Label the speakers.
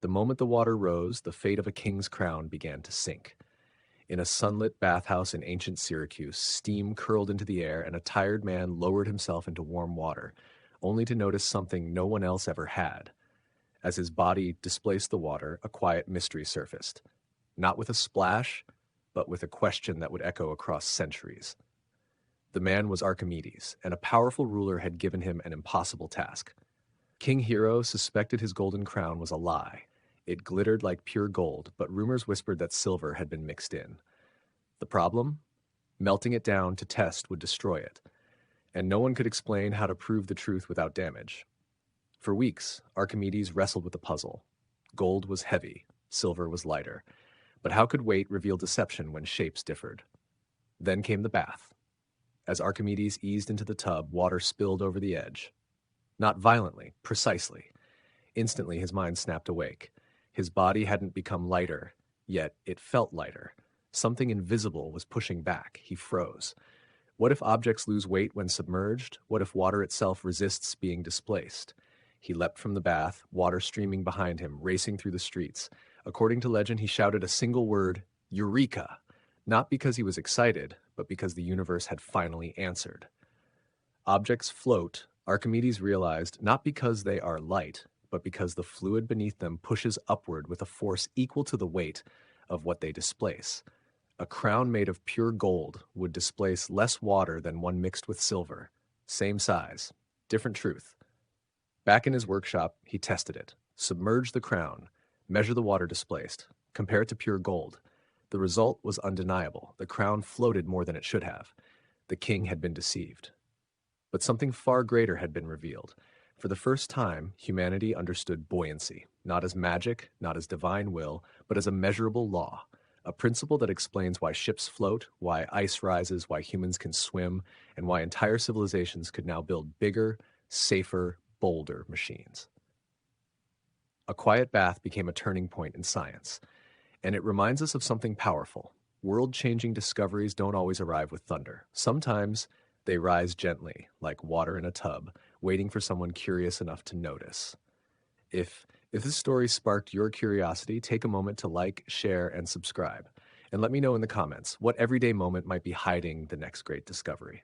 Speaker 1: The moment the water rose, the fate of a king's crown began to sink. In a sunlit bathhouse in ancient Syracuse, steam curled into the air and a tired man lowered himself into warm water, only to notice something no one else ever had. As his body displaced the water, a quiet mystery surfaced. Not with a splash, but with a question that would echo across centuries. The man was Archimedes, and a powerful ruler had given him an impossible task. King Hero suspected his golden crown was a lie. It glittered like pure gold, but rumors whispered that silver had been mixed in. The problem? Melting it down to test would destroy it, and no one could explain how to prove the truth without damage. For weeks, Archimedes wrestled with the puzzle. Gold was heavy, silver was lighter, but how could weight reveal deception when shapes differed? Then came the bath. As Archimedes eased into the tub, water spilled over the edge. Not violently, precisely. Instantly his mind snapped awake. His body hadn't become lighter, yet it felt lighter. Something invisible was pushing back. He froze. What if objects lose weight when submerged? What if water itself resists being displaced? He leapt from the bath, water streaming behind him, racing through the streets. According to legend, he shouted a single word, Eureka! Not because he was excited, but because the universe had finally answered. Objects float, Archimedes realized, not because they are light, but because the fluid beneath them pushes upward with a force equal to the weight of what they displace. A crown made of pure gold would displace less water than one mixed with silver. Same size, different truth. Back in his workshop, he tested it. Submerge the crown, measure the water displaced, compare it to pure gold. The result was undeniable. The crown floated more than it should have. The king had been deceived. But something far greater had been revealed. For the first time, humanity understood buoyancy, not as magic, not as divine will, but as a measurable law, a principle that explains why ships float, why ice rises, why humans can swim, and why entire civilizations could now build bigger, safer, bolder machines. A quiet bath became a turning point in science, and it reminds us of something powerful. World-changing discoveries don't always arrive with thunder. Sometimes they rise gently, like water in a tub, waiting for someone curious enough to notice. If this story sparked your curiosity, take a moment to like, share, and subscribe. And let me know in the comments what everyday moment might be hiding the next great discovery.